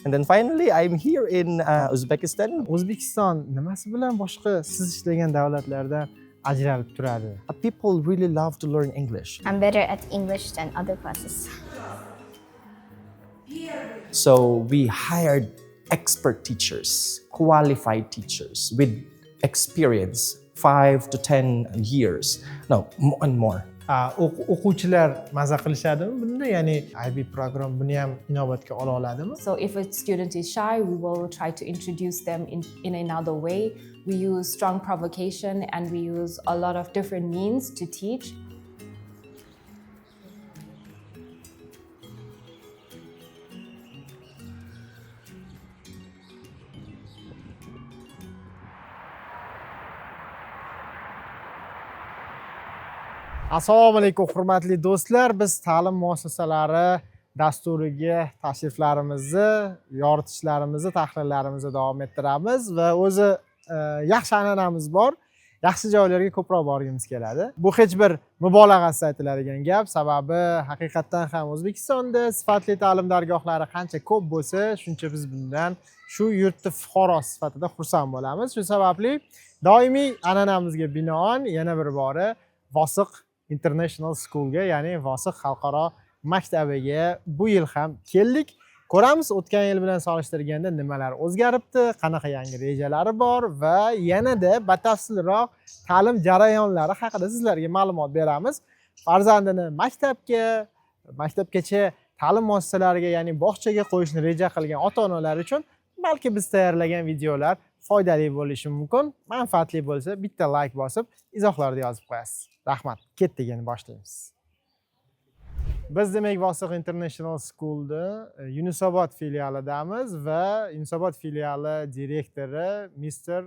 And then finally, I'm here in Uzbekistan. O'zbekiston nimasi bilan boshqa siz ishlagan davlatlardan ajralib turadi? People really love to learn English. I'm better at English than other classes. So we hired expert teachers, qualified teachers with experience 5 to 10 years. No, more and more. O'quvchilar maza qilishadimi bunda? Ya'ni IB program buni ham inobatga ola oladimi? So if a student is shy, we will try to introduce them in another way. We use strong provocation and we use a lot of different means to teach. Assalomu alaykum hurmatli do'stlar. Biz ta'lim muassasalari dasturiga tashriflarimizni, yoritishlarimizni, tahlillarimizni davom ettiramiz va o'zi yaxshi an'anamiz bor. Yaxshi joylarga ko'proq borgimiz keladi. Bu hech bir mubolag'asiz aytiladigan gap, sababi haqiqatan ham O'zbekistonda sifatli ta'lim dargohlari qancha ko'p bo'lsa, shuncha biz bundan shu yurtni fuqarosi sifatida xursand bo'lamiz. Shu sababli doimiy an'anamizga binoan yana bir bora Vosiq International Schoolga, ya'ni Vosiq Xalqaro maktabiga bu yil ham keldik. Ko'ramiz o'tgan yil bilan solishtirganda nimalar o'zgaribdi, qanaqa yangi rejalari bor va yanada batafsilroq ta'lim jarayonlari haqida sizlarga ma'lumot beramiz. Farzandini maktabgacha ta'lim muassasalariga, ya'ni bog'chaga qo'yishni reja qilgan ota-onalar uchun balki biz tayyorlagan videolar foydali bo'lishi mumkin. Manfaatli bo'lsa, bitta like bosib, izohlarda yozib qo'yasiz. Rahmat. Ketdik, endi boshlaymiz. Biz demak Vosiq International School'da Yunusobod filialidamiz va Yunusobod filiali direktori Mr.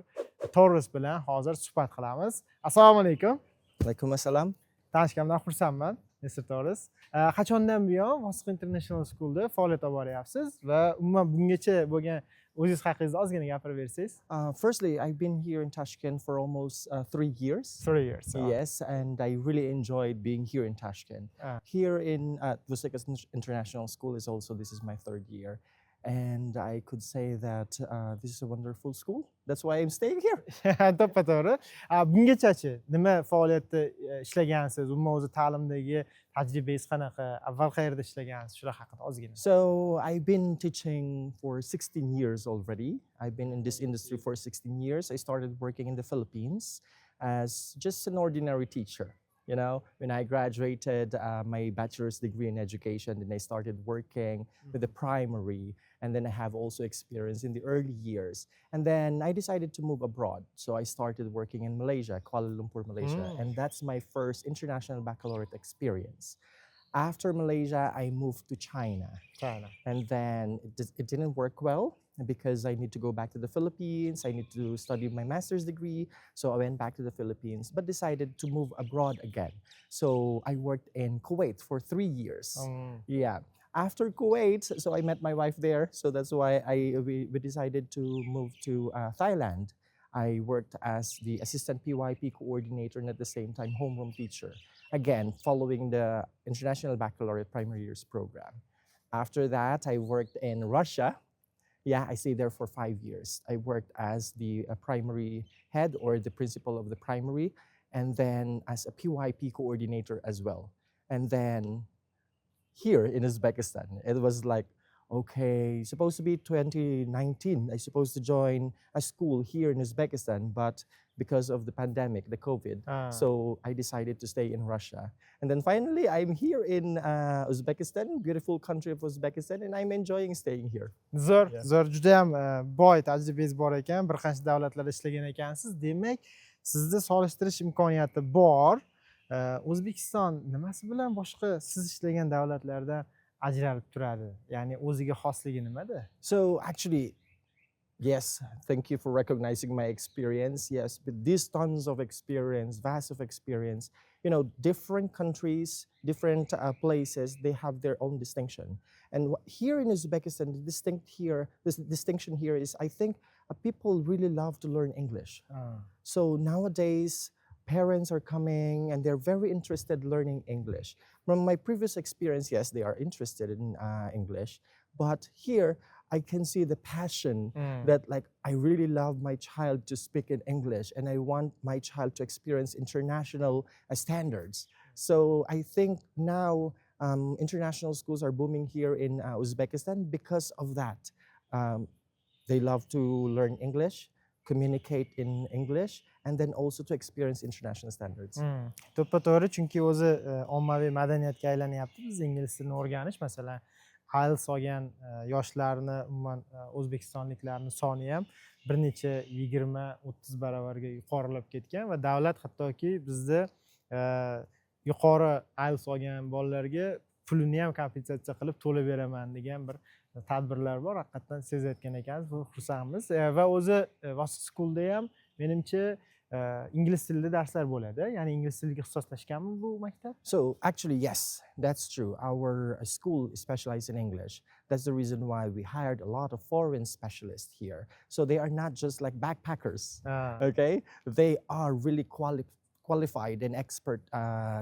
Torres bilan hozir suhbat qilamiz. Assalomu alaykum. Alaykum assalom. Tanishganimdan xursandman, Mr. Torres. Qachondan buyon Vosiq International School'da faoliyat olib boryapsiz va umuman bungacha bo'lgan o'zingiz haqingizda ozgina gapirib bersangiz? Firstly, I've been here in Tashkent for almost 3 years. 3 years. Yes, and I really enjoyed being here in Tashkent. Here in Vosiq International School this is my 3rd year. And I could say that this is a wonderful school. That's why I'm staying here. To'ppa-to'g'ri. Bungacha-chi nima faoliyatda ishlagansiz? Umuman o'zi ta'limdagi tajribangiz qanaqa? Avval qayerda ishlagansiz? Shular haqida ozgina. So I've been teaching for 16 years already. I've been in this industry for 16 years. I started working in the Philippines as just an ordinary teacher. You know, when I graduated my bachelor's degree in education, then I started working with the primary, and then I have also experience in the early years. And then I decided to move abroad. So I started working in Malaysia, Kuala Lumpur, Malaysia. And that's my first international baccalaureate experience. After Malaysia, I moved to China. And then it didn't work well because I need to go back to the Philippines. I need to study my master's degree. So I went back to the Philippines, but decided to move abroad again. So I worked in Kuwait for 3 years. Yeah. After Kuwait, so I met my wife there. So that's why we decided to move to Thailand. I worked as the assistant PYP coordinator and at the same time homeroom teacher. Again, following the International Baccalaureate Primary Years program. After that, I worked in Russia. Yeah, I stayed there for 5 years. I worked as the primary head or the principal of the primary, and then as a PYP coordinator as well. And then here in Uzbekistan, it was like, okay, supposed to be 2019. I supposed to join a school here in Uzbekistan, but because of the pandemic, the COVID, so I decided to stay in Russia. And then finally, I'm here in Uzbekistan, beautiful country of Uzbekistan, and I'm enjoying staying here. Zo'r, juda ham boy tajribangiz bor ekan, bir qancha davlatlarda ishlagan ekansiz. Demak, sizda solishtirish imkoniyati bor. O'zbekiston nimasi bilan boshqa siz ishlagan davlatlardan ajralib turadi? Ya'ni o'ziga xosligi nimada? So actually, yes, thank you for recognizing my experience. Yes, with these tons of experience, vast of experience, you know, different countries, different places, they have their own distinction. And here in Uzbekistan, this distinction here is, I think, people really love to learn English. So nowadays, parents are coming and they're very interested learning English. From my previous experience, yes, they are interested in English. But here, I can see the passion that like I really love my child to speak in English and I want my child to experience international standards. So I think now international schools are booming here in Uzbekistan because of that. They love to learn English, communicate in English, and then also to experience international standards. To'ppa-to'g'ri, chunki o'zi ommaviy madaniyatga aylanyapti biz ingliz tilini o'rganish. Masalan, IELTS olgan yoshlarni, umuman o'zbekistonliklarning soni ham bir necha 20-30 baravarga yuqorilab ketgan va davlat hattoki bizda yuqori IELTS olgan bolalarga pulini ham kompensatsiya qilib to'lab beraman degan bir tadbirlar bor. Haqiqatdan sezayotgan ekanmiz, bu xursandmiz. Va o'zi Vosiq Schoolda ham menimcha ingliz tilida darslar bo'ladi. Ya'ni ingliz tiliga ixtisoslashganmi bu maktab? So actually, yes, that's true. Our school specializes in English. That's the reason why we hired a lot of foreign specialists here. So they are not just like backpackers, okay? They are really qualified and expert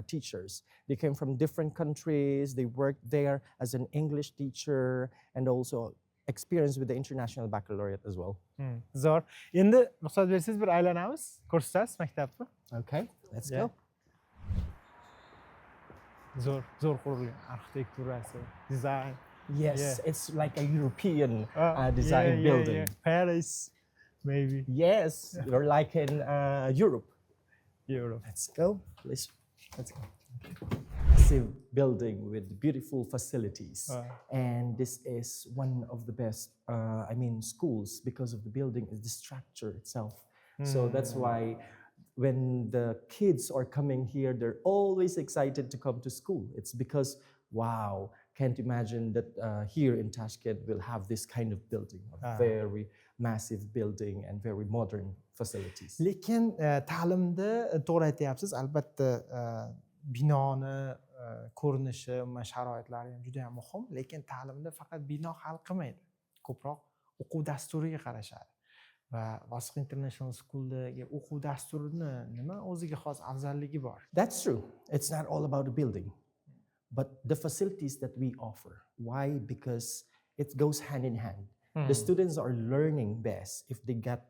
teachers. They came from different countries. They worked there as an English teacher and also experience with the international baccalaureate as well. Zo'r. Endi ruxsat bersangiz bir aylanamiz, ko'rsatasiz maktabni. Okay, let's go. Zo'r qurilgan arxitekturasi, dizayn. Yes, it's like a European design building. Paris, maybe. Yes, you're like in Europe. Europe. Let's go, please. Let's go. Massive building with beautiful facilities, and this is one of the best, schools because of the building is the structure itself. So that's why when the kids are coming here, they're always excited to come to school. It's because, wow, can't imagine that here in Tashkent we'll have this kind of building, a very massive building and very modern facilities. Lekin ta'limda to'g'ri aytyapsiz, albatta binoni ko'rinishi, umuman sharoitlari ham juda ham muhim, lekin ta'limda faqat bino hal qilmaydi. Ko'proq o'quv dasturiga qarashadi. Va Vosiq International School'dagi o'quv dasturini nima o'ziga xos afzalligi bor? That's true. It's not all about the building, but the facilities that we offer. Why? Because it goes hand in hand. The students are learning best if they get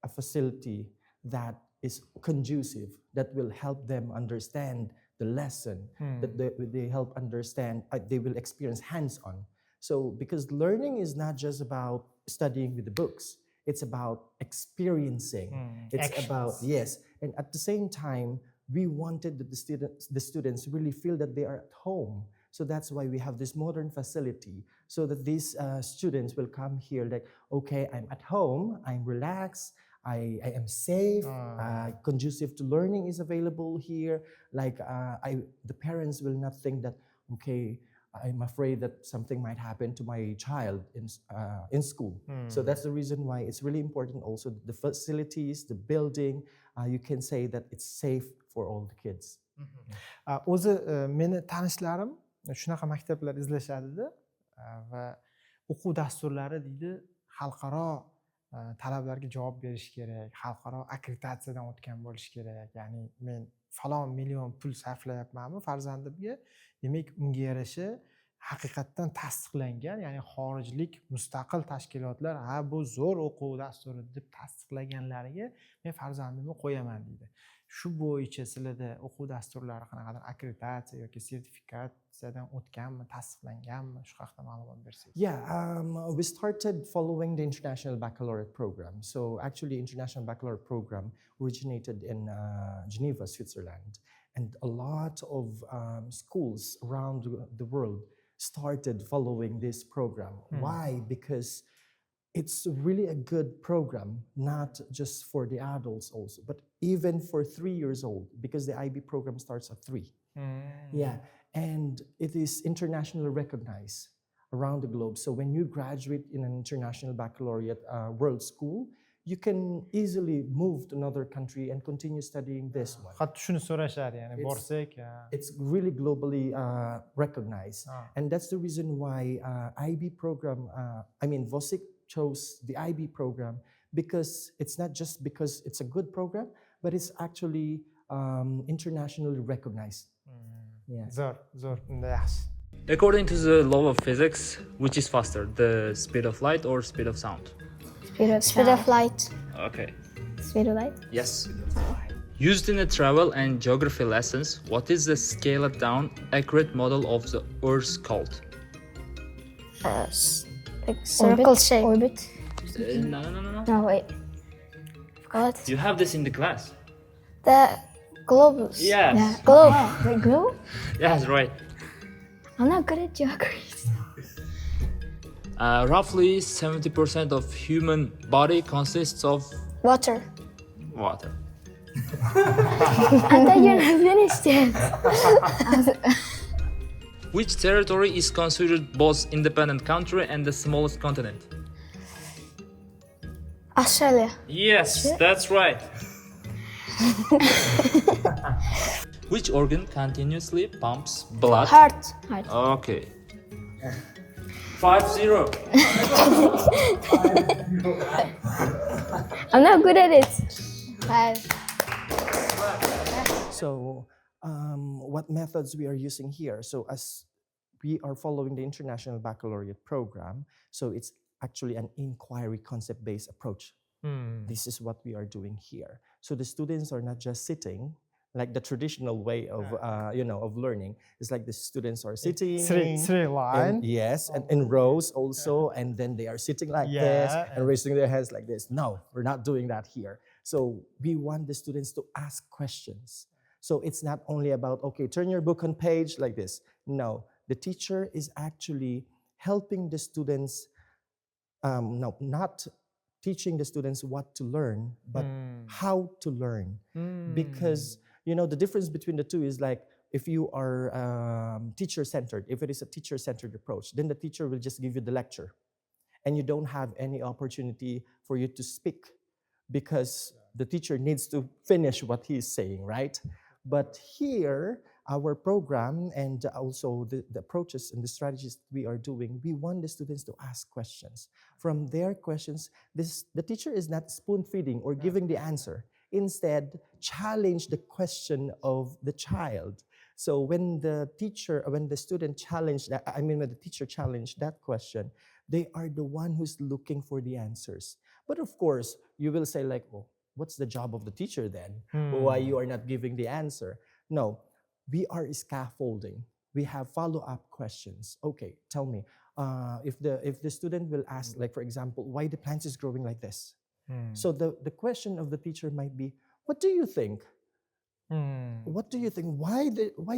a facility that is conducive, that will help them understand the lesson, that they help understand, they will experience hands-on. So because learning is not just about studying with the books, it's about experiencing. It's Actions. about, yes. And at the same time, we wanted that the students really feel that they are at home. So that's why we have this modern facility, so that these students will come here like, okay, I'm at home, I'm relaxed, I am safe, conducive to learning is available here. Like the parents will not think that, okay, I'm afraid that something might happen to my child in school. So that's the reason why it's really important also the facilities, the building, you can say that it's safe for all the kids. O'zi meni tanishlarim shunaqa maktablar izlashadi-da va o'quv dasturlari deydi xalqaro talablarga javob berish kerak, xalqaro akkreditatsiyadan o'tgan bo'lish kerak. Ya'ni men falon million pul sarflayapmanmi farzandimga, demak unga yarasha haqiqatdan tasdiqlangan, ya'ni xorijlik mustaqil tashkilotlar bu zo'r o'quv dasturi deb tasdiqlaganlariga men farzandimni qo'yaman deydi. Shu bo'yicha sizlarda o'quv dasturlari qanaqadir akkreditatsiya yoki sertifikatsiyadan o'tganmi, tasdiqlanganmi, shu haqida ma'lumot bersangiz. Yeah, we started following the International Baccalaureate Program. So actually, International Baccalaureate Program originated in Geneva, Switzerland. And a lot of schools around the world started following this program. Why? Because it's really a good program, not just for the adults also, but even for 3 years old, because the IB program starts at 3. Yeah, and it is internationally recognized around the globe. So when you graduate in an international baccalaureate world school, you can easily move to another country and continue studying this one. Hatto shuni so'rashadi, ya'ni borsak. It's really globally recognized. And that's the reason why IB program, Vosiq chose the IB program, because it's not just because it's a good program, but it's actually internationally recognized. Zo'r, unda yaxshi. According to the law of physics, which is faster, the speed of light or speed of sound? Speed of light. Okay. Speed of light. Yes. Used in the travel and geography lessons, what is the scaled down, accurate model of the Earth called? Like circle shape. Orbit. No. No, wait. Forgot. You have this in the class. The globus. Yes. Yeah, globe. The globe? Yes, right. I'm not good at geography. Roughly 70% of human body consists of Water. water. I thought you're not finished yet. Which territory is considered both independent country and the smallest continent? Australia. Yes, that's right. Which organ continuously pumps blood? Heart. Okay. 5-0. I'm not good at it. 5. So what methods we are using here? So as we are following the International Baccalaureate program, so it's actually an inquiry concept-based approach. This is what we are doing here. So the students are not just sitting like the traditional way of of learning. It's like the students are sitting three line. yes, and in rows also, and then they are sitting like this and raising their hands like this. No, we're not doing that here. So we want the students to ask questions. So it's not only about, okay, turn your book on page like this. No, the teacher is actually helping the students, not teaching the students what to learn, but how to learn. Because, the difference between the two is like, if you are teacher-centered, if it is a teacher-centered approach, then the teacher will just give you the lecture. And you don't have any opportunity for you to speak because the teacher needs to finish what he's saying, right? But here, our program and also the approaches and the strategies we are doing, we want the students to ask questions. From their questions, the teacher is not spoon-feeding or giving the answer. Instead, challenge the question of the child. So when the student challenged that, when the teacher challenged that question, they are the one who's looking for the answers. But of course, you will say like, oh, what's the job of the teacher then? Why you are not giving the answer? No, we are scaffolding. We have follow-up questions. Okay, tell me, if the student will ask, like for example, why the plant is growing like this? So the question of the teacher might be, what do you think? What do you think? Why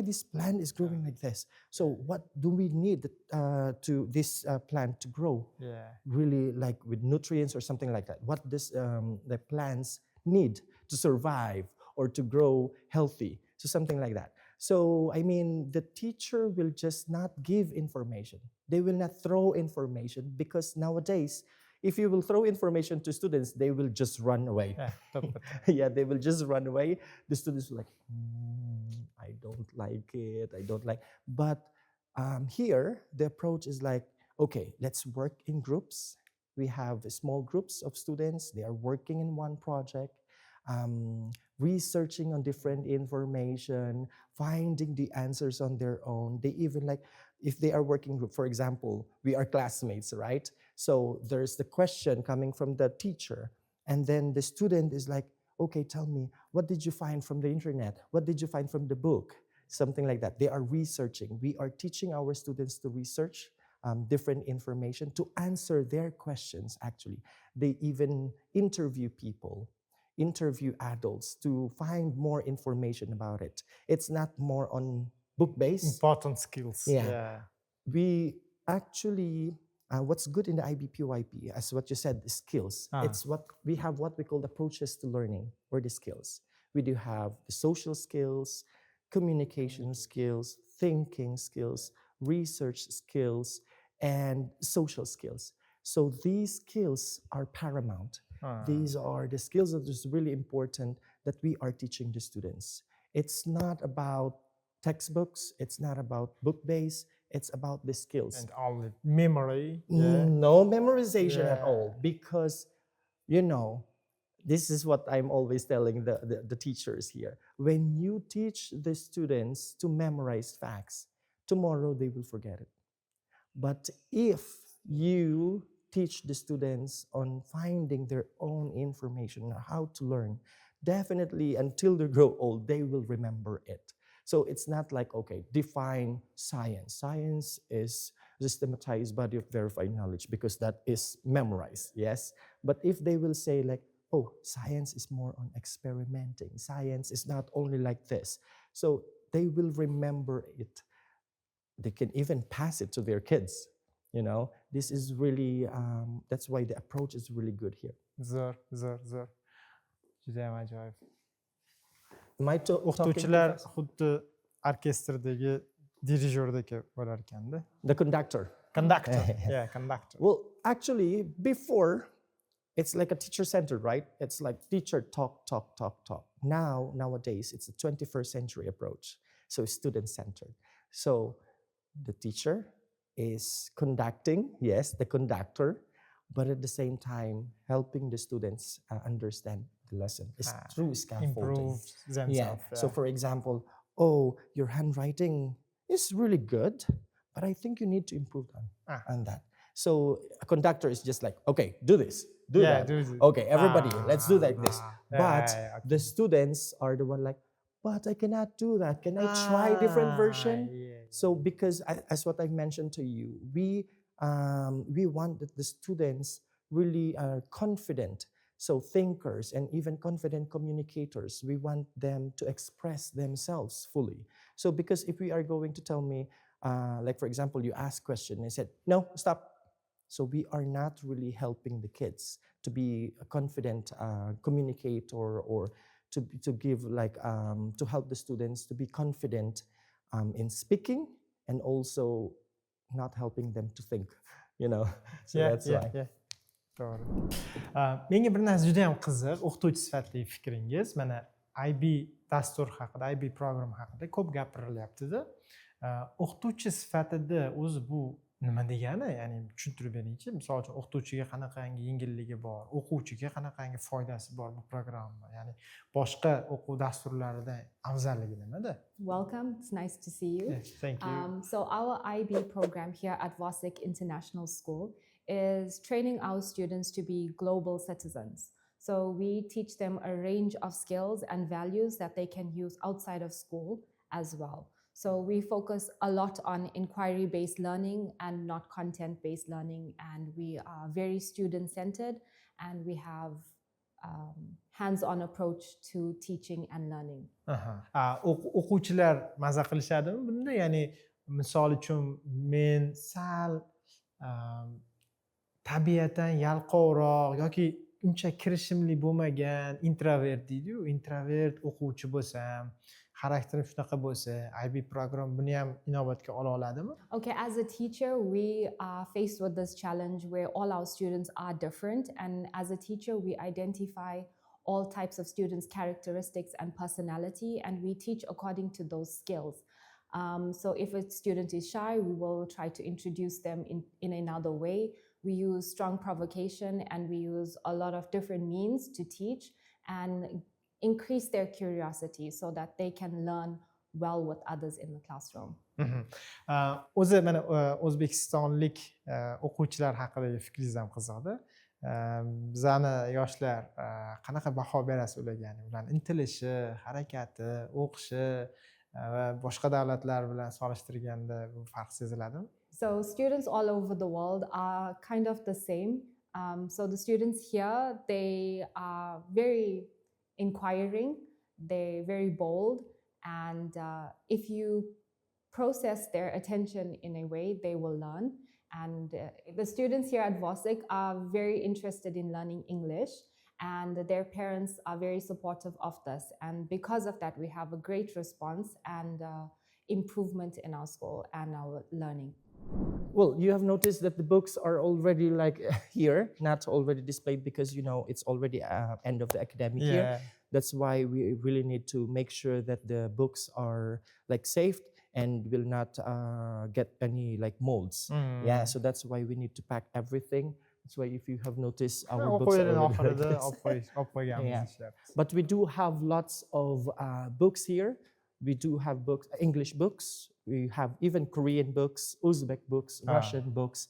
this plant is growing like this? So what do we need to this plant to grow? Really, like with nutrients or something like that. What does the plants need to survive or to grow healthy? So something like that. So the teacher will just not give information. They will not throw information because nowadays, if you will throw information to students, they will just run away. Yeah, they will just run away. The students will like, I don't like it, I don't like. But here, the approach is like, okay, let's work in groups. We have small groups of students. They are working in one project, researching on different information, finding the answers on their own. They even like, if they are working group, for example, we are classmates, right? So there's the question coming from the teacher, and then the student is like, okay, tell me, what did you find from the internet? What did you find from the book? Something like that. They are researching. We are teaching our students to research different information, to answer their questions, actually. They even interview people, interview adults to find more information about it. It's not more on book-based. Important skills. Yeah. We actually, what's good in the IB PYP, as what you said, the skills. It's what we have, what we call approaches to learning, or the skills. We do have the social skills, communication skills, thinking skills, research skills, and social skills. So these skills are paramount. These are the skills that is really important that we are teaching the students. It's not about textbooks, it's not about book-based, it's about the skills. And all the memory. No memorization at all, because, this is what I'm always telling the teachers here. When you teach the students to memorize facts, tomorrow they will forget it. But if you teach the students on finding their own information, how to learn, definitely until they grow old, they will remember it. So it's not like, okay, define science. Science is systematized body of verified knowledge because that is memorized, yes? But if they will say like, oh, science is more on experimenting. Science is not only like this. So they will remember it. They can even pass it to their kids. You know, this is really, that's why the approach is really good here. Zo'r. Judayam ajoyib. Am I talking O'qituvchilar too fast? xuddi orkestrdagi dirijordek bo'lar ekanda. The conductor. Conductor. Yeah, conductor. Well, actually, before, it's like a teacher-centered, right? It's like teacher talk. Nowadays, it's a 21st century approach. So it's student-centered. So the teacher is conducting, yes, the conductor, but at the same time, helping the students understand the lesson. It's through scaffolding. Improve themselves. Yeah. So for example, oh, your handwriting is really good, but I think you need to improve on that. So a conductor is just like, okay, do this, do that. Do this. Okay, everybody, let's do like this. But okay. the students are the one like, but I cannot do that. Can I try different version? So because as what I mentioned to you, we want that the students really are confident. So thinkers and even confident communicators, we want them to express themselves fully. So because if we are going to tell me, like for example, you ask question, I said, no, stop. So we are not really helping the kids to be a confident communicator or to give like, to help the students to be confident in speaking and also not helping them to think, you know. So that's why. To'g'ri. Menga bir narsa juda ham qiziq, o'qituvchi sifatidagi fikringiz. Mana IB dastur haqida, IB program haqida ko'p gapirilyapti-da. O'qituvchi sifatida o'zi bu nima degani? Ya'ni tushuntirib beringchi. Misol uchun o'qituvchiga qanaqangi yengilligi bor, o'quvchiga qanaqangi foydasi bor bu programma? Ya'ni boshqa o'quv dasturlaridan afzalligi nimada? Welcome, it's nice to see you. Yes, thank you. So our IB program here at Vosiq International School is training our students to be global citizens. So we teach them a range of skills and values that they can use outside of school as well. So we focus a lot on inquiry-based learning and not content-based learning, and we are very student-centered, and we have hands-on approach to teaching and learning. O'quvchilar maza qilishadimi bunda? Ya'ni misol uchun men sal tabiatan yalqovroq yoki uncha kirishimli bo'lmagan introvert deydi-yu, introvert o'quvchi bo'lsam, xarakterim shunaqa bo'lsa, IB program buni ham inobatga ola oladimi? Okay, as a teacher, we are faced with this challenge where all our students are different, and as a teacher, we identify all types of students' characteristics and personality, and we teach according to those skills. So if a student is shy, we will try to introduce them in another way. We use strong provocation and we use a lot of different means to teach and increase their curiosity so that they can learn well with others in the classroom. O'zi mana o'zbekistonlik o'quvchilar haqidagi fikringiz ham qiziqdi. Bizani yoshlar qanaqa baho berasiz ularga? Ularning intilishi, harakati, o'qishi va boshqa davlatlar bilan solishtirganda bu farq seziladimi? So students all over the world are kind of the same. So the students here, they are very inquiring, they're very bold, and if you process their attention in a way, they will learn. And the students here at Vosiq are very interested in learning English, and their parents are very supportive of this. And because of that, we have a great response and improvement in our school and our learning. Well, you have noticed that the books are already like here, not already displayed because, you know, it's already end of the academic year. That's why we really need to make sure that the books are like safe and will not get any like molds. Yeah, so that's why we need to pack everything. That's why if you have noticed our books are already like this. Yeah. But we do have lots of books here. We do have books, English books. We have even Korean books, Uzbek books, Russian books.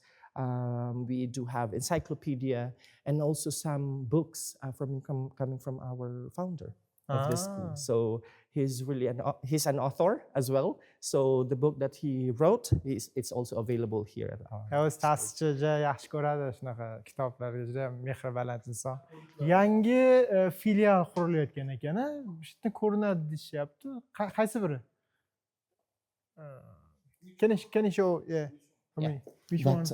We do have encyclopedia and also some books coming from our founder of the school. So he's really he's an author as well. So the book that he wrote it's also available here at our. O'zi ta'sischi juda yaxshi ko'radi shunaqa kitoblarga, juda mehr baland inson. Yangi filial qurilayotgan ekan, bu yerda ko'rinadi deyishyapti. Qaysi biri? Can you show which one?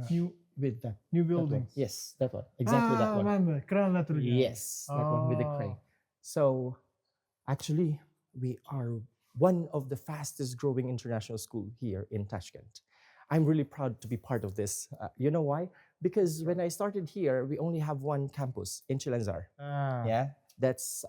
New With that. new building. Yes, that one. Exactly that one. Mana bu kranlar turgan. Yes, that one with the crane. So actually, we are one of the fastest growing international school here in Tashkent. I'm really proud to be part of this. You know why? Because when I started here, we only have one campus in Chilenzar. Yeah,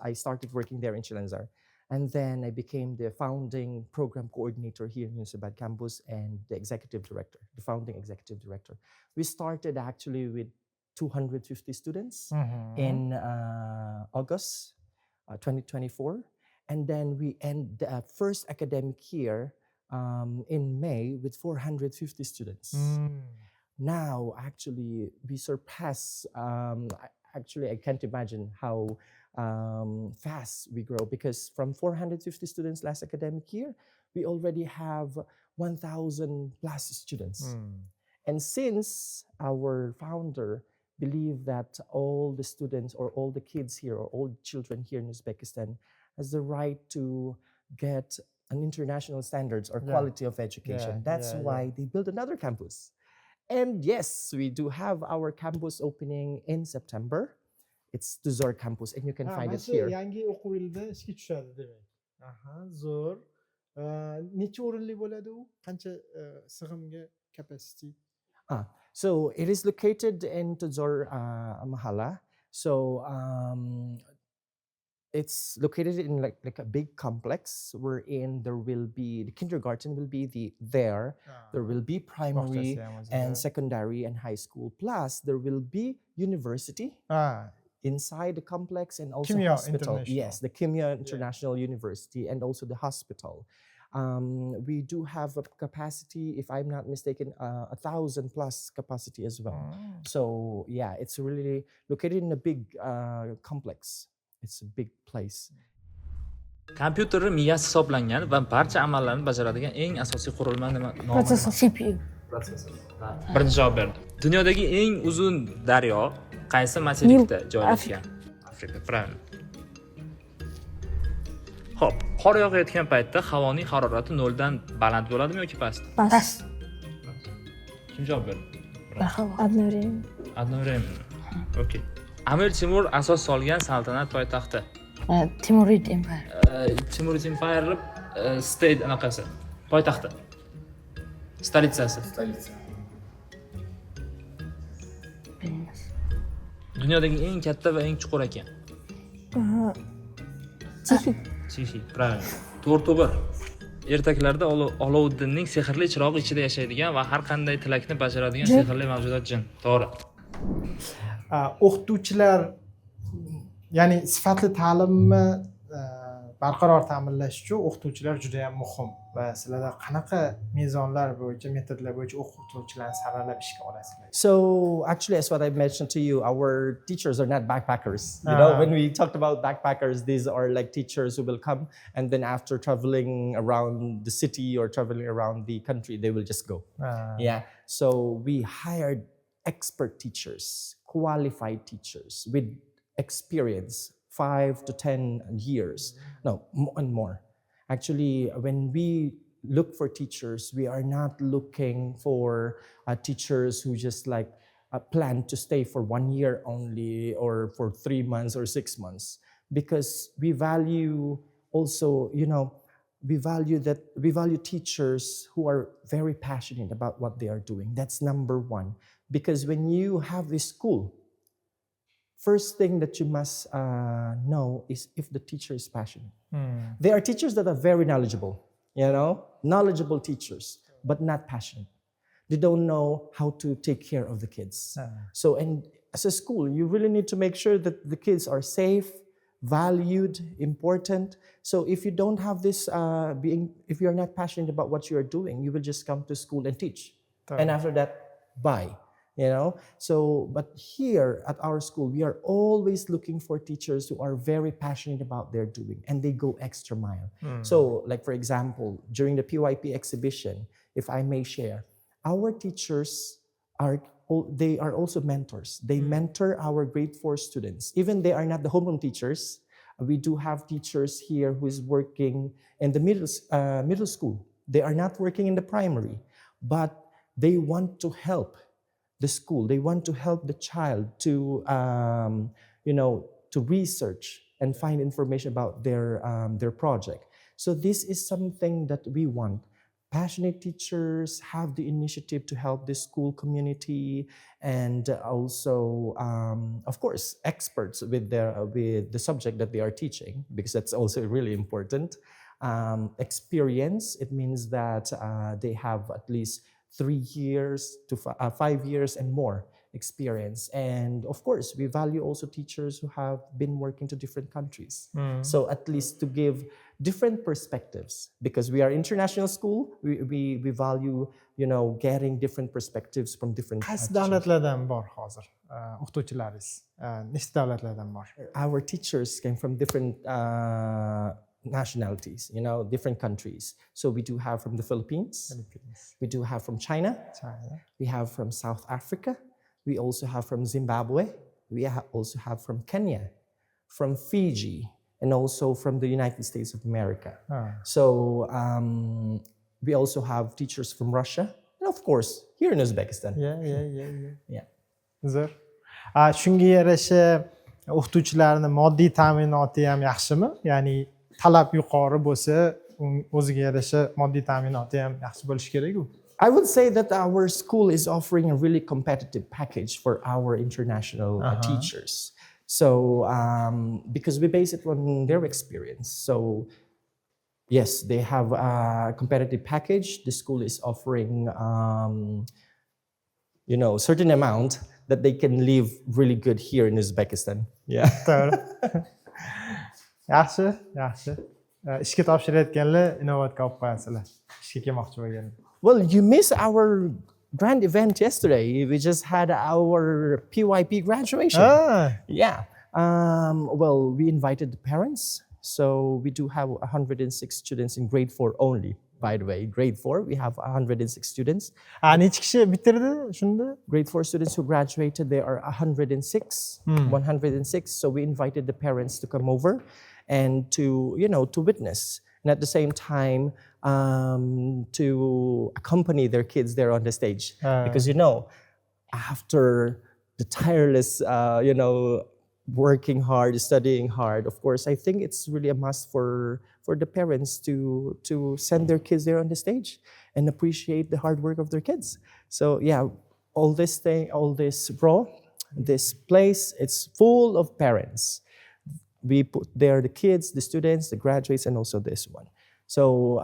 I started working there in Chilenzar. And then I became the founding program coordinator here in Yunusabad campus and the executive director, the founding executive director. We started actually with 250 students in August 2024. And then we end the first academic year in May with 450 students. Now, actually, we surpass, actually, I can't imagine how fast we grow, because from 450 students last academic year, we already have 1,000 plus students. And since our founder believed that all the students or all the kids here or all children here in Uzbekistan has the right to get an international standards or quality of education, that's why they built another campus. And yes, we do have our campus opening in September. It's Tizer campus, and you can find it here. Yangi o'quv yilida ishga tushadi demak. Aha, zo'r. Necha o'rinli bo'ladi u? Qancha sig'imga capacity? So it is located in Tizer Mahala. So it's located in like a big complex wherein there will be the kindergarten will be there. There will be primary and secondary and high school. Plus there will be university inside the complex and also hospital. Yes, the Kimia International University and also the hospital. We do have a capacity, if I'm not mistaken, 1,000 plus capacity as well. So yeah, it's really located in a big complex. It's a big place. Kompyuterni miyasi hisoblangan va barcha amallarni bajaradigan eng asosiy qurilma nima? Protsessor CPU. Birinchi javob berdim. Dunyodagi eng uzun daryo qaysi materikda joylashgan? Afrika. Правильно. Xo'p, qor yog'ayotgan paytda havoning harorati 0 dan baland bo'ladimi yoki past? Past. Kim javob berdi? Одновременно. Okay. Amir Temur asos solgan saltanat poytaxti. Timurid Empire. Timurid Empire state anaqasi. Poytaxti. Stolitsasi. Dunyodagi eng katta va eng chuqur ekan. Tixi, правильно. To'rtobir. Ertaklarda Olovuddinning sehrli chirog'i ichida yashaydigan va har qanday tilakni bajaradigan sehrli mavjudot jin. To'g'ri. O'qituvchilar, ya'ni sifatli ta'limni barqaror ta'minlash uchun o'qituvchilar juda ham muhim va sizlarda qanaqa mezonlar bo'yicha, metodlar bo'yicha o'qituvchilarni saralab ishga olasizlar? So actually, as what I mentioned to you, our teachers are not backpackers. You know, when we talked about backpackers, these are like teachers who will come and then after traveling around the city or traveling around the country, they will just go. Yeah. So we hired expert teachers, qualified teachers with experience, 5 to 10 years, no, and more. Actually, when we look for teachers, we are not looking for teachers who just like plan to stay for 1 year only or for 3 months or 6 months, because we value also, you know, we value teachers who are very passionate about what they are doing. That's number one. Because when you have a school, first thing that you must know is if the teacher is passionate. There are teachers that are very knowledgeable, you know, knowledgeable teachers, but not passionate. They don't know how to take care of the kids. So, and as a school, you really need to make sure that the kids are safe, valued, important. So if you don't have this if you're not passionate about what you're doing, you will just come to school and teach. And after that, bye. So but here at our school, we are always looking for teachers who are very passionate about their doing, and they go extra mile. So like, for example, during the PYP exhibition, if I may share, our teachers are also mentors. They mentor our grade 4 students. Even they are not the homeroom teachers, we do have teachers here who is working in the middle school. They are not working in the primary, but they want to help the school. They want to help the child to, to research and find information about their project. So this is something that we want. Passionate teachers have the initiative to help the school community, and also, of course, experts with the subject that they are teaching, because that's also really important. Experience, it means that they have at least 3 years to 5 years and more experience. And of course, we value also teachers who have been working to different countries. So at least to give different perspectives, because we are international school, we value, getting different perspectives from different Qaysi davlatlardan bor hozir o'qituvchilaringiz? Nechta davlatlardan bor? Our teachers came from different nationalities, different countries. So we do have from the Philippines, we do have from China, we have from South Africa, we also have from Zimbabwe, we also have from Kenya, from Fiji, and also from the United States of America. So we also have teachers from Russia, and of course here in Uzbekistan. Yeah. Zo'r. Shunga yarasha o'qituvchilarning moddiy ta'minoti ham yaxshimi? Ya'ni talab yuqori bo'lsa, o'ziga yarasha moddiy ta'minoti ham yaxshi bo'lishi kerak-ku. I would say that our school is offering a really competitive package for our international teachers. So, because we base it on their experience. So, yes, they have a competitive package. The school is offering, certain amount that they can live really good here in Uzbekistan. Yeah. Yaxshi. Ishga topshirayotganlar inovatga olib qo'yasizlar. Ishga kelmoqchi bo'lgan. Well, you missed our grand event yesterday. We just had our PYP graduation. Yeah. Well, we invited the parents. So we do have 106 students in grade 4 only, by the way. Grade 4, we have 106 students. Necha kishi bitirdi shunda? Grade 4 students who graduated, there are 106. 106. So we invited the parents to come over and to witness. And at the same time, to accompany their kids there on the stage. Because, after the tireless, working hard, studying hard, of course, I think it's really a must for the parents to send their kids there on the stage and appreciate the hard work of their kids. So yeah, this place, it's full of parents. We put there the kids, the students, the graduates, and also this one. So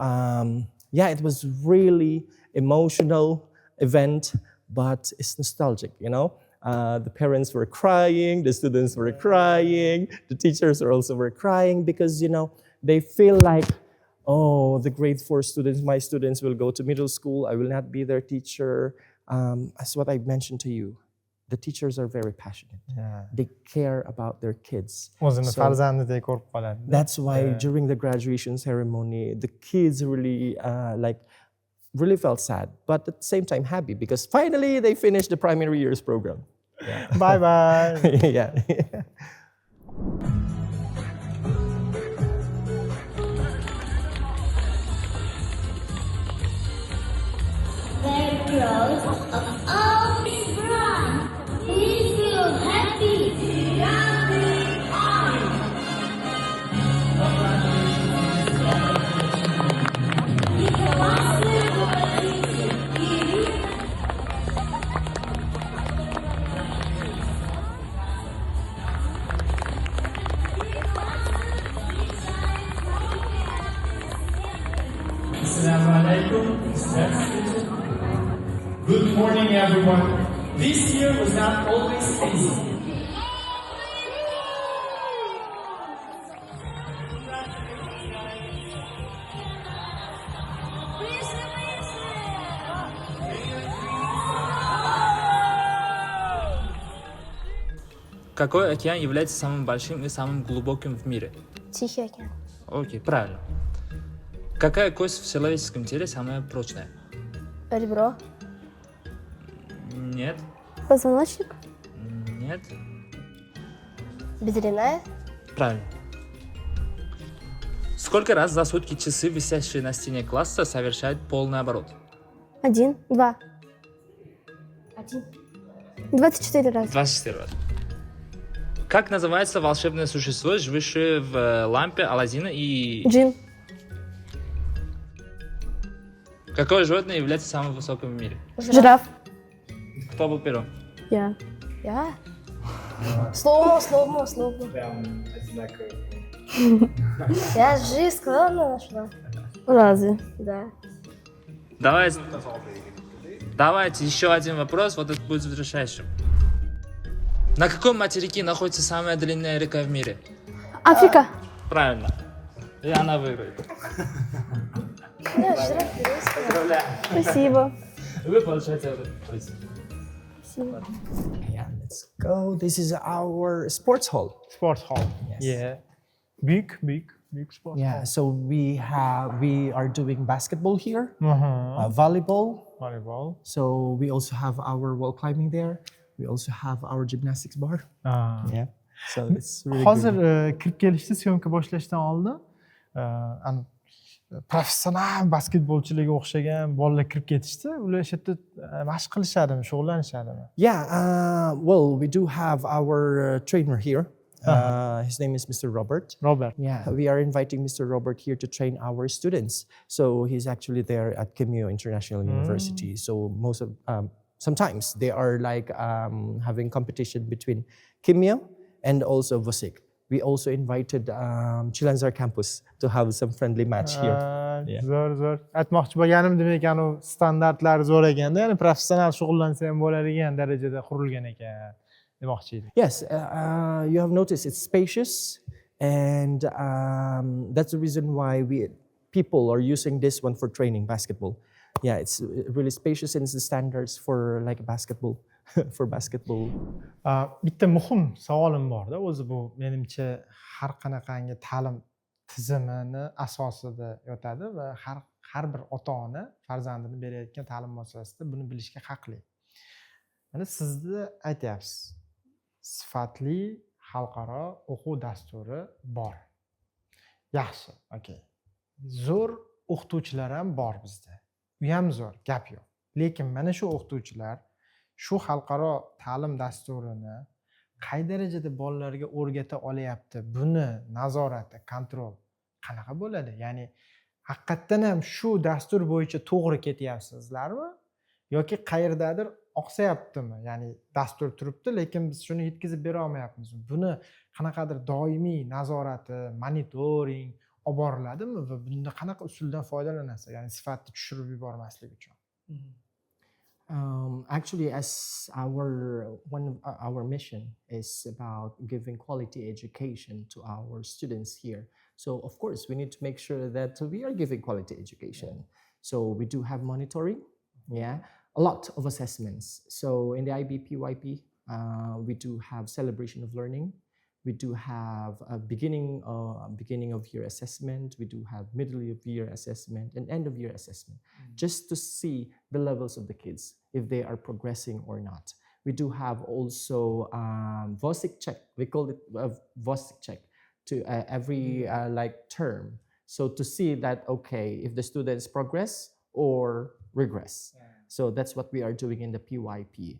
it was really emotional event, but it's nostalgic, The parents were crying, the students were crying, the teachers were crying because, they feel like, oh, the grade 4 students, my students will go to middle school, I will not be their teacher. That's what I mentioned to you. The teachers are very passionate. They care about their kids. That's why during the graduation ceremony, the kids really really felt sad, but at the same time happy because finally they finished the primary years program. Yeah. Bye. Yeah. Their growth of all is bright. We feel happy to be on. Good morning, everyone. This year was not always easy. Какой океан является самым большим и самым глубоким в мире? Тихий океан. Окей, правильно. Какая кость в человеческом теле самая прочная? Ребро. Нет. Позвоночник. Нет. Бедренная. Правильно. Сколько раз за сутки часы, висящие на стене класса, совершают полный оборот? 1, 2. 24 раза. 24 раза. Как называется волшебное существо, живущее в лампе Аладдина и... Джин. Какое животное является самым высоким в мире? Жираф. Кто был первым? Я. Слово. Я же сказала, нашла. Разве? Да. Давайте еще один вопрос, вот это будет завершающим. На каком материке находится самая длинная река в мире? Африка. Правильно. И она выиграет. Я жираф первый сказала. Спасибо. Вы получаете этот приз. Спасибо. Yeah, let's go. This is our sports hall. Sport hall. Yes. Yeah. Big sport Yeah, hall. so we are doing basketball here, Mhm. volleyball. Volleyball. So we also have our wall climbing there. We also have our gymnastics bar. Ah. Yeah. So it's really Hozir good. kirib kelishdi syomka boshlashdan oldin ani professional basketbolchilarga o'xshagan bolalar kirib ketishdi. Ular o'sha yerda mashq qilishadimi, shug'ullanishadimi? Yeah, well, we do have our trainer here. His name is Mr. Robert. Robert. Yeah, we are inviting Mr. Robert here to train our students. So he's actually there at International University. So most of sometimes they are like having competition between Kimyo and also Vosiq. We also invited Chilanzar campus to have some friendly match here. Yeah. Zo'r. Aytmoqchi bo'lganim demak, anu standartlari zo'r ekanda, ya'ni professional shug'ullansa ham bo'ladigan darajada qurilgan ekan demoqchi edik. Yes, you have noticed it's spacious, and that's the reason why people are using this one for training basketball. Yeah, it's really spacious and it's the standards for like basketball. For basketball. Bitta muhim savolim bor-da, o'zi bu menimcha har qanaqangi ta'lim tizimini asosida yotadi va har bir ota-ona farzandini berayotgan ta'lim muassasasida buni bilishga haqli. Mana sizni aytyapsiz. Sifatli xalqaro o'quv dasturi bor. Yaxshi, okey. Zo'r o'qituvchilar ham bor bizda. U ham zo'r, gap yo'q. Lekin mana shu o'qituvchilar shu xalqaro ta'lim dasturini qay darajada bolalarga o'rgata olyapti? Buni nazorati, kontrol qanaqa bo'ladi? Ya'ni haqiqatdan ham shu dastur bo'yicha to'g'ri ketyapsizlarmi? Yoki qayerdadir oqsayaptimi? Ya'ni dastur turibdi, lekin biz shuni yetkazib bera olmayapmiz. Buni qanaqadir doimiy nazorati, monitoring olib boriladimi va bunda qanaqa usuldan foydalanasiz? Ya'ni sifatni tushirib yubormaslik uchun. Actually, as one of our mission is about giving quality education to our students here. So of course, we need to make sure that we are giving quality education. So we do have monitoring, a lot of assessments. So in the IB PYP, we do have celebration of learning. We do have a beginning of year assessment. We do have middle of year assessment and end of year assessment, just to see the levels of the kids, if they are progressing or not. We do have also Vosiq check. We call it Vosiq check to every like term. So to see that, okay, if the students progress or regress. So that's what we are doing in the PYP.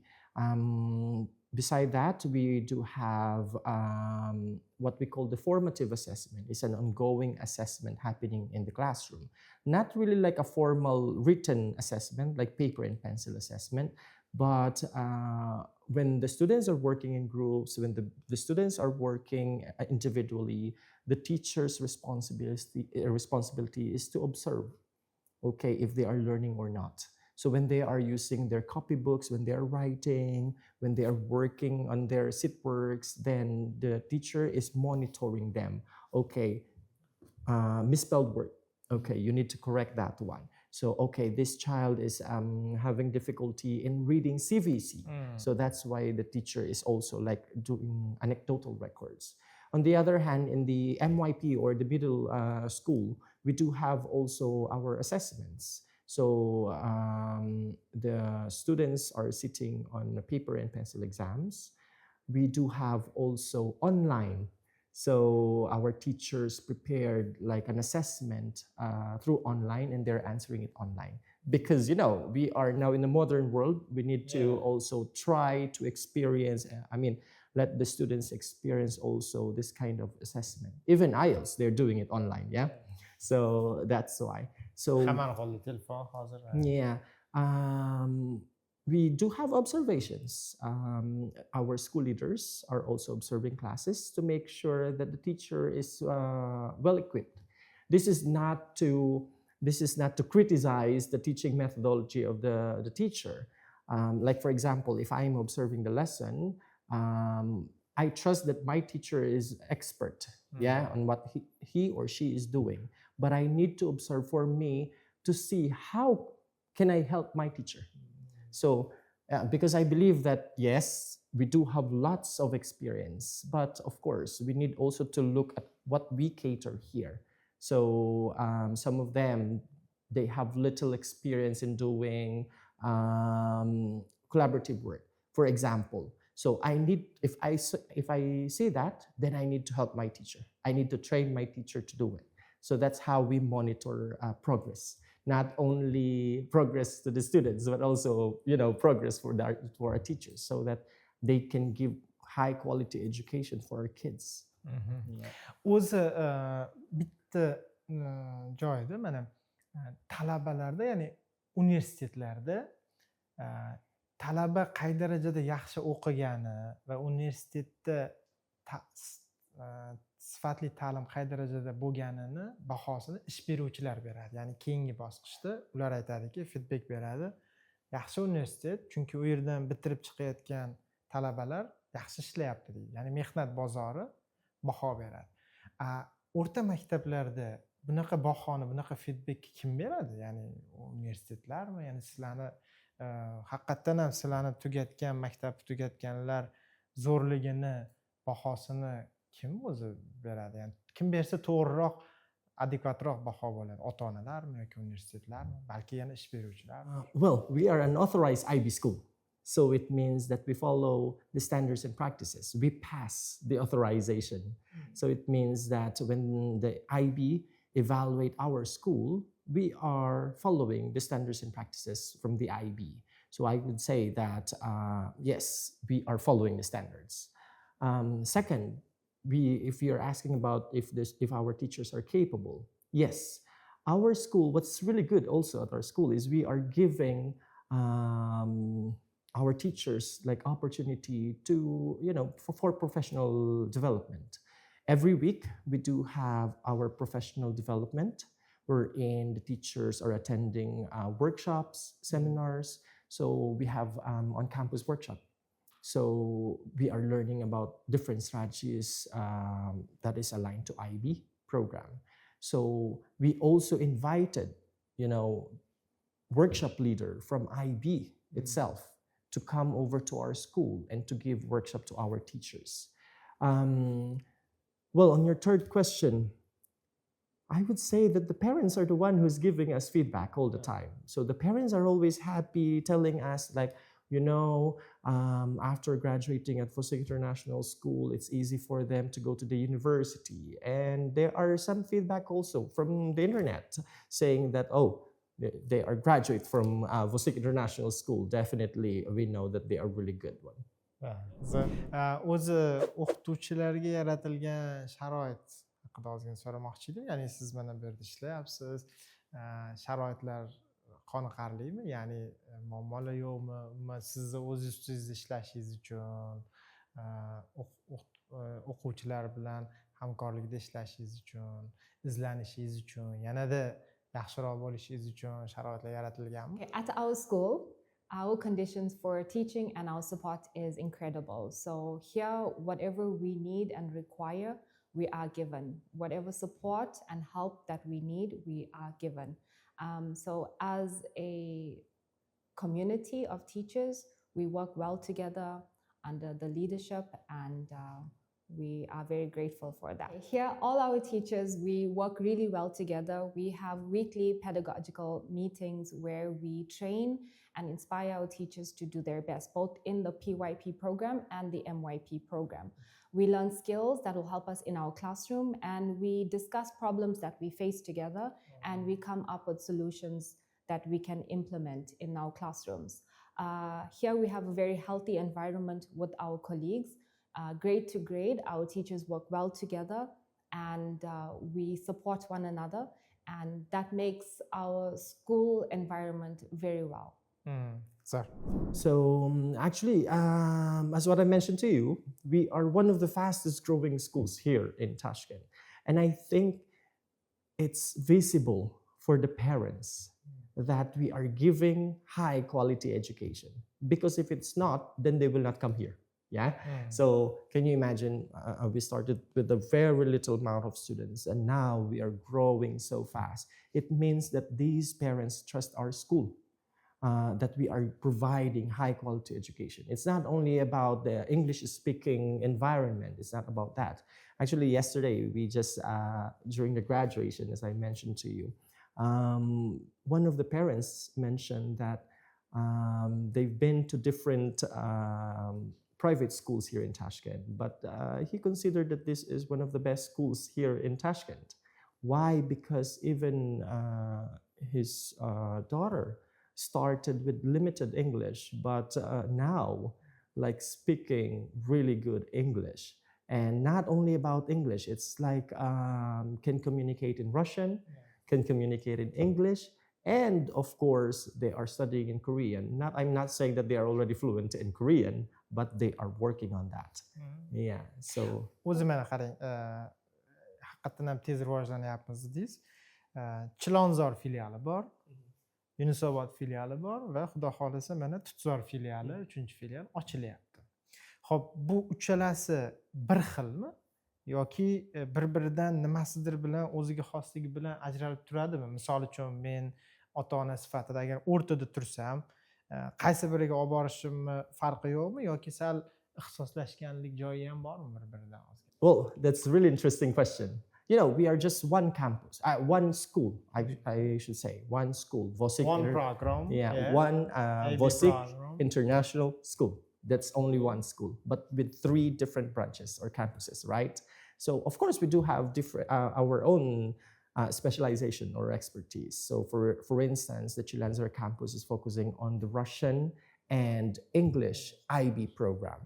Beside that, we do have what we call the formative assessment. It's an ongoing assessment happening in the classroom. Not really like a formal written assessment, like paper and pencil assessment, but when the students are working in groups, when the students are working individually, the teacher's responsibility is to observe, okay, if they are learning or not. So when they are using their copybooks, when they are writing, when they are working on their sit works, then the teacher is monitoring them. Okay, misspelled word. Okay, you need to correct that one. So, okay, this child is having difficulty in reading CVC. So that's why the teacher is also like doing anecdotal records. On the other hand, in the MYP or the middle school, we do have also our assessments. So the students are sitting on paper and pencil exams. We do have also online. So our teachers prepared like an assessment through online, and they're answering it online. Because, you know, we are now in the modern world, we need to also try to experience, let the students experience also this kind of assessment. Even IELTS, they're doing it online, yeah? So that's why. So yeah, we do have observations. Our school leaders are also observing classes to make sure that the teacher is well equipped. This is not to criticize the teaching methodology of the teacher. Like for example, if I'm observing the lesson, I trust that my teacher is expert, on what he or she is doing. But I need to observe for me to see how can I help my teacher. So, because I believe that, yes, we do have lots of experience, but of course, we need also to look at what we cater here. So, some of them, they have little experience in doing collaborative work, for example. So I need, if I say that, then I need to help my teacher. I need to train my teacher to do it. So that's how we monitor progress. Not only progress to the students, but also, progress for our teachers, so that they can give high quality education for our kids. O'zi bitta joyda mana talabalarda, ya'ni universitetlarda talaba qay darajada yaxshi o'qigani va universitetda sifatli ta'lim qay darajada bo'lganini bahosini ish beruvchilar beradi. Ya'ni keyingi bosqichda ular aytadiki, feedback beradi. Yaxshi universitet, chunki u yerdan bitirib chiqayotgan talabalar yaxshi ishlayapti deydi. Ya'ni mehnat bozori baho beradi. O'rta maktablarda bunaqa bahoni, bunaqa feedbackni kim beradi? Ya'ni universitetlarmi? Ya'ni sizlarni haqiqatdan ham sizlarni tugatgan, maktabni tugatganlar zo'rligini, bahosini kim o'zi beradi? Ya'ni kim bersa to'g'riroq, adekvatroq baho bo'ladi? Ota-onalarmi yoki universitetlarmi, balki yana ish beruvchilarmi? Well, we are an authorized IB school. So it means that we follow the standards and practices. We pass the authorization. So it means that when the IB evaluate our school, we are following the standards and practices from the IB. So I would say that, yes, we are following the standards. Second, if you're asking about if our teachers are capable, yes. Our school, what's really good also at our school is we are giving our teachers like opportunity to, for professional development. Every week, we do have our professional development, wherein the teachers are attending workshops, seminars. So we have on-campus workshop. So we are learning about different strategies that is aligned to IB program. So we also invited, workshop leader from IB itself to come over to our school and to give workshop to our teachers. Well, on your third question, I would say that the parents are the one who's giving us feedback all the time. So the parents are always happy telling us like, after graduating at Vosiq International School, it's easy for them to go to the university. And there are some feedback also from the internet saying that, they are graduate from Vosiq International School. Definitely, we know that they are really good one. O'zi o'qituvchilarga yaratilgan sharoit haqida ozgina so'ramoqchi edim. Ya'ni siz mana bu yerda ishlayapsiz. Sharoitlar qoniqarlimi? Ya'ni muammolar yo'qmi? Umuman sizni o'z ustingizda ishlashingiz uchun, o'quvchilar bilan hamkorlikda ishlashingiz uchun, izlanishingiz uchun, yanada yaxshiroq bo'lishingiz uchun sharoitlar yaratilganmi? At our school, our conditions for teaching and our support is incredible. So here, whatever we need and require, we are given. Whatever support and help that we need, we are given. So as a community of teachers, we work well together under the leadership, and we are very grateful for that. Here, all our teachers, we work really well together. We have weekly pedagogical meetings where we train and inspire our teachers to do their best, both in the PYP program and the MYP program. We learn skills that will help us in our classroom, and we discuss problems that we face together, and we come up with solutions that we can implement in our classrooms. Here we have a very healthy environment with our colleagues. Grade to grade, our teachers work well together, and we support one another, and that makes our school environment very well. Sir. So actually, as what I mentioned to you, we are one of the fastest growing schools here in Tashkent. And I think it's visible for the parents that we are giving high quality education. Because if it's not, then they will not come here. Yeah. So can you imagine, we started with a very little amount of students, and now we are growing so fast. It means that these parents trust our school. That we are providing high quality education. It's not only about the English speaking environment, it's not about that. Actually, yesterday, we just, during the graduation, as I mentioned to you, one of the parents mentioned that they've been to different private schools here in Tashkent, but he considered that this is one of the best schools here in Tashkent. Why? Because even his daughter started with limited English, but now like speaking really good English. And not only about English, it's like can communicate in Russian, can communicate in English, and of course they are studying in Korean. I'm not saying that they are already fluent in Korean, but they are working on that. Yeah, so O'zi mana qarang, haqiqatan ham tez rivojlanyapmiz dedingiz. Chilonzor filiali bor, Yunusobod filiali bor va xudo xolisa mana Tizer filiali, 3-filial ochilyapti. Xo'p, bu uchalasi bir xilmi yoki bir-biridan nimasidir bilan o'ziga xosligi bilan ajralib turadimi? Misol uchun men ota-ona sifatida agar o'rtada tursam, qaysi biriga olib borishimni farqi yo'qmi yoki sal ixtisoslashganlik joyi ham bormi bir-biridan o'zga? Well, that's a really interesting question. You know, we are just one campus, one school, I should say, one school. Vosiq One program. Yeah, one Vosiq International School. That's only one school, but with 3 different branches or campuses, right? So, of course, we do have different our own specialization or expertise. So, for instance, the Chilanzar campus is focusing on the Russian and English IB program.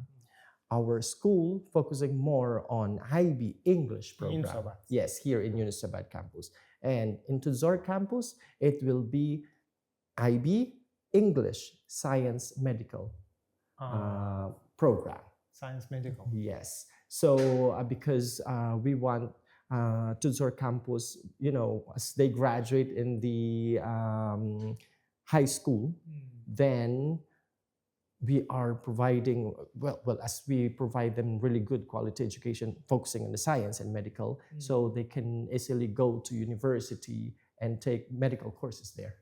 Our school focusing more on IB English program. Yunusobod. Yes, here in Yunusobod campus. And in Tizer campus, it will be IB English Science Medical program. Science medical. Yes. So because we want Tizer campus, you know, as they graduate in the high school, then we are providing, well, as we provide them really good quality education, focusing on the science and medical, so they can easily go to university and take medical courses there.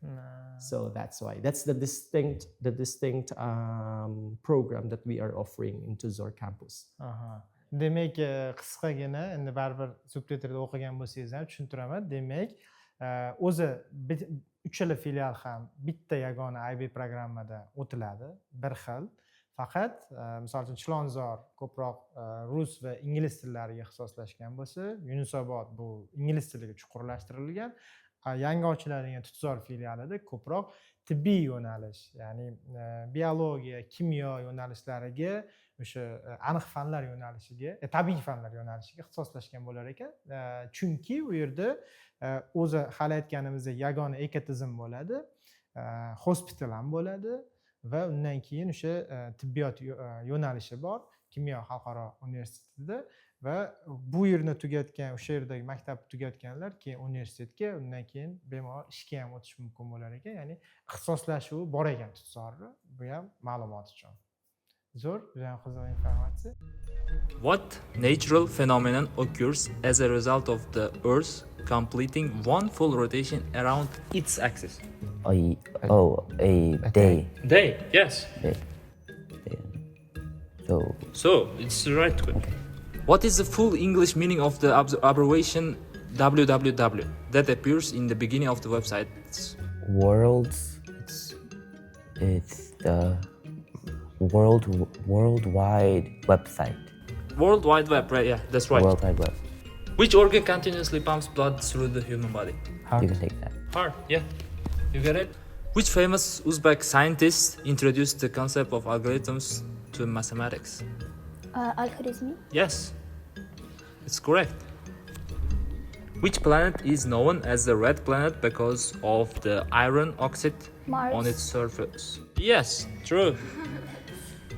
So that's why. That's the distinct program that we are offering in Tizer campus. Demak, qisqagina endi baribir subtitrda o'qigan bo'lsangiz ham tushuntiraman. Demak, o'zi uchala filial ham bitta yagona IB programmada o'tiladi, bir xil. Faqat misol uchun Chilonzor ko'proq rus va ingliz tillariga ixtisoslashgan bo'lsa, Yunusobod bu ingliz tiliga chuqurlashtirilgan. Yangi ochiladigan Tizer filialida ko'proq tibbiy yo'nalish, ya'ni biologiya, kimyo yo'nalishlariga, o'sha aniq fanlar yo'nalishiga, tabiiy fanlar yo'nalishiga ixtisoslashgan bo'lar ekan. Chunki u yerda o'zi hali aytganimizdek yagona ekotizim bo'ladi, hospital ham bo'ladi va undan keyin o'sha tibbiyot yo'nalishi bor Kimyo xalqaro universitetida va bu yerni tugatgan, o'sha yerdagi maktabni tugatganlar keyin universitetga, undan keyin bemalol ishga ham o'tish mumkin bo'lar ekan. Ya'ni ixtisoslashuvi bor ekan Tizerni, bu ham ma'lumot uchun. Zo'r, juda ham qiziq informatsiya. What natural phenomenon occurs as a result of the Earth completing one full rotation around its axis? A day. Day, yes. Day. So It's the right way. What is the full English meaning of the abbreviation www that appears in the beginning of the website? it's the worldwide website. World Wide Web, right? Yeah, that's right. World Wide Web. Which organ continuously pumps blood through the human body? You can take that. Heart, yeah. You get it? Which famous Uzbek scientist introduced the concept of algorithms to mathematics? Al-Khwarizmi. Yes, it's correct. Which planet is known as the red planet because of the iron oxide Mars. on its surface? Yes, true.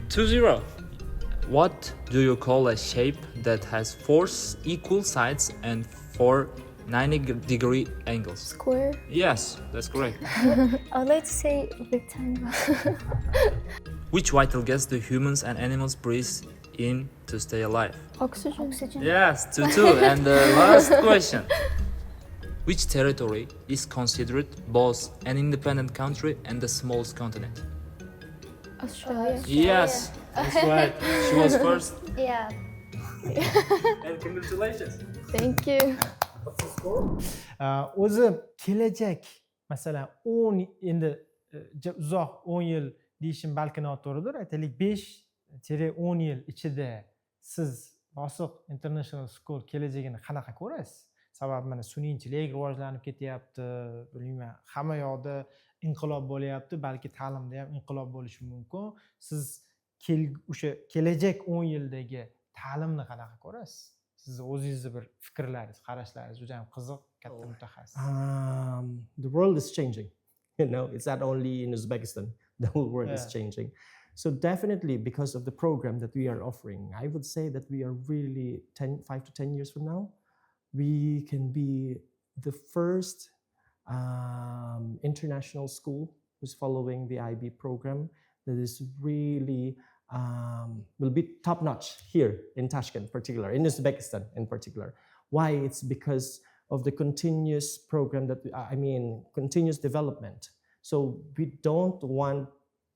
2-0. What do you call a shape that has 4 equal sides and 4 90-degree angles? Square. Yes, that's correct. I would like to say rectangle. Which vital gas do humans and animals breathe in to stay alive? Oxygen. Yes, 2-2. And the last question. Which territory is considered both an independent country and the smallest continent? Australia. Yes, that's right. She was first. Yeah. And congratulations. Thank you. O'zi kelajak, masalan, 10 endi uzoq 10 yil deyishim balki noto'g'ridir. Aytaylik 5-10 yil ichida siz Vosiq International School kelajagini qanaqa ko'rasiz? Sababi mana sun'iy intellekt rivojlanib ketyapti, bilmayman, hamma yoqda inqilob bo'lyapti, balki ta'limda ham inqilob bo'lishi mumkin. Siz o'sha kelajak 10 yildagi ta'limni qanaqa ko'rasiz? Sizni o'zingizni bir fikrlaringiz, qarashlaringiz juda ham qiziq, katta mutaxassis. The world is changing. You know, it's not only in Uzbekistan, the whole world is changing. So definitely because of the program that we are offering, I would say that we are really 5 to 10 years from now, we can be the first international school who's following the IB program that is really will be top-notch here in Tashkent in particular, in Uzbekistan in particular. Why? It's because of the continuous program that continuous development. So we don't want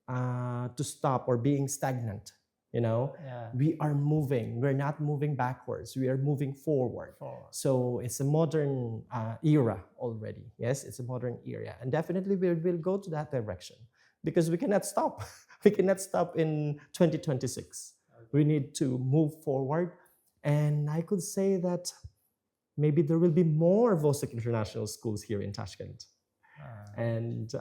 to stop or being stagnant. You know, we are moving. We're not moving backwards. We are moving forward. So it's a modern era already. Yes, it's a modern era, and definitely we will go to that direction because we cannot stop. We cannot stop in 2026. We need to move forward, and I could say that maybe there will be more Vosiq International Schools here in Tashkent, and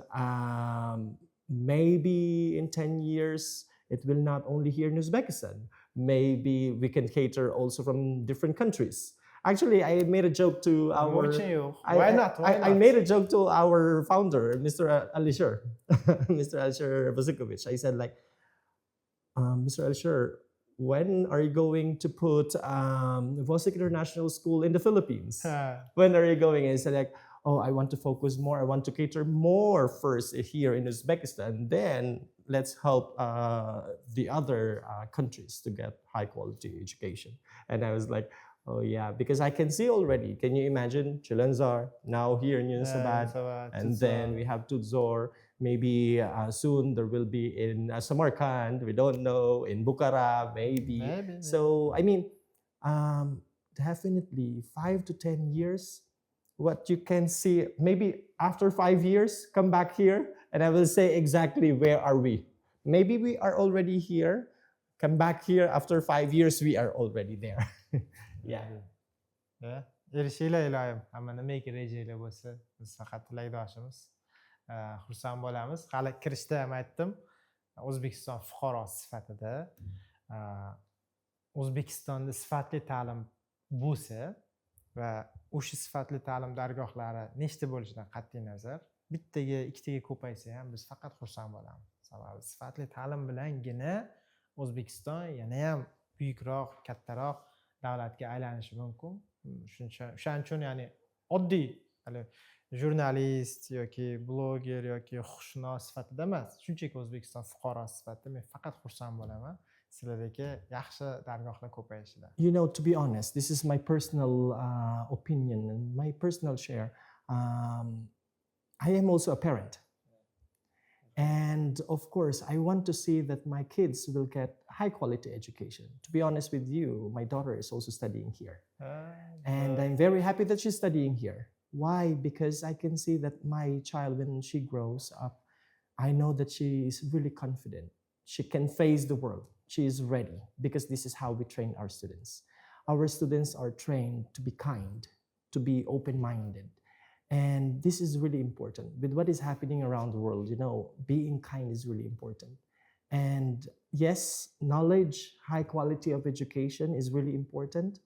maybe in 10 years. It will not only here in Uzbekistan. Maybe we can cater also from different countries. Actually, I made a joke to our. Why not? I made a joke to our founder, Mr. Alisher, Mr. Alisher Vosikovich. I said like, Mr. Alisher, when are you going to put Vosiq International School in the Philippines? When are you going? And he said like, oh, I want to focus more. I want to cater more first here in Uzbekistan. Then let's help the other countries to get high quality education. And I was like, oh yeah, because I can see already. Can you imagine Chilanzar now here in Yunusobad, and then we have Tizer. Maybe soon there will be in Samarkand. We don't know, in Bukhara, maybe. So I mean, definitely 5 to 10 years. What you can see, maybe after 5 years, come back here and I will say exactly where are we. Maybe we are already here. Come back here after 5 years, we are already there. Yeah. Erishinglar iloyim. Hamma nimaiki rejanglar bo'lsa, biz faqat tilakdoshimiz. Xursand bo'lamiz. Hali kirishda ham aytdim, O'zbekiston fuqarosi sifatida O'zbekistonda sifatli ta'lim bo'lsa va o'sha sifatli ta'lim dargohlari nechta bo'lishidan qat'iy nazar, bittaga, ikkitaga ko'paysa ham biz faqat xursand bo'lamiz. Sababi sifatli ta'lim bilangina O'zbekiston yana ham buyukroq, kattaroq davlatga aylanishi mumkin. Shuning uchun ya'ni oddiy jurnalist yoki bloger yoki huquqshunos sifatida emas, shunchaki O'zbekiston fuqarosi sifatida men faqat xursand bo'laman. sizlardagi yaxshi dargohlar ko'payishida. You know, to be honest, this is my personal opinion and my personal share. I am also a parent. And of course, I want to see that my kids will get high quality education. To be honest with you, my daughter is also studying here. And I'm very happy that she's studying here. Why? Because I can see that my child, when she grows up, I know that she is really confident. She can face the world. She is ready, because this is how we train our students. Our students are trained to be kind, to be open-minded. And this is really important. With what is happening around the world, you know, being kind is really important. And yes, knowledge, high quality of education is really important.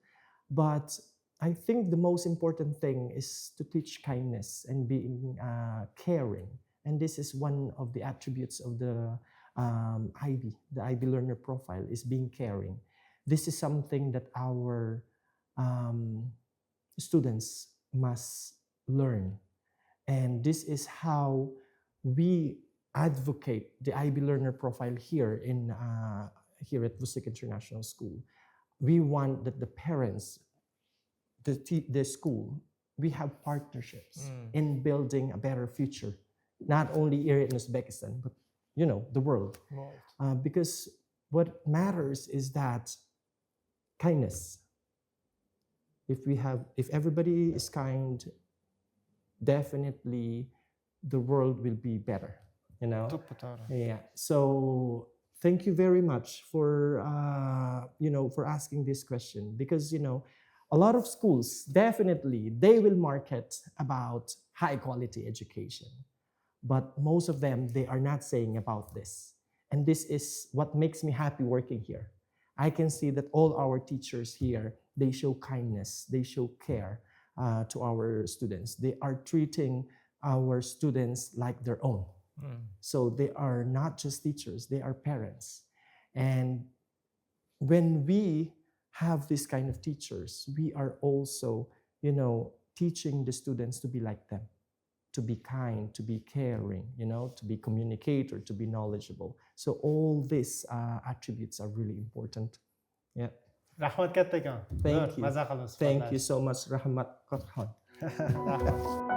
But I think the most important thing is to teach kindness and being caring. And this is one of the attributes of the IB learner profile, is being caring. This is something that our students must learn. And this is how we advocate the IB learner profile here at Vosiq International School. We want that the parents, the school, we have partnerships in building a better future, not only here in Uzbekistan, but you know, the world. Because what matters is that kindness. If everybody is kind, definitely the world will be better, you know. Yeah. So thank you very much for for asking this question, because you know, a lot of schools definitely they will market about high quality education, but most of them they are not saying about this. And this is what makes me happy working here. I can see that all our teachers here, they show kindness, they show care to our students. They are treating our students like their own. So they are not just teachers, they are parents. And when we have this kind of teachers, we are also, you know, teaching the students to be like them, to be kind, to be caring, you know, to be communicator, to be knowledgeable. So all these attributes are really important. Yeah. Rahmat kattakon. Thank you. Maza qildim. Thank you so much, Rahmat Kotxon. Rahmat.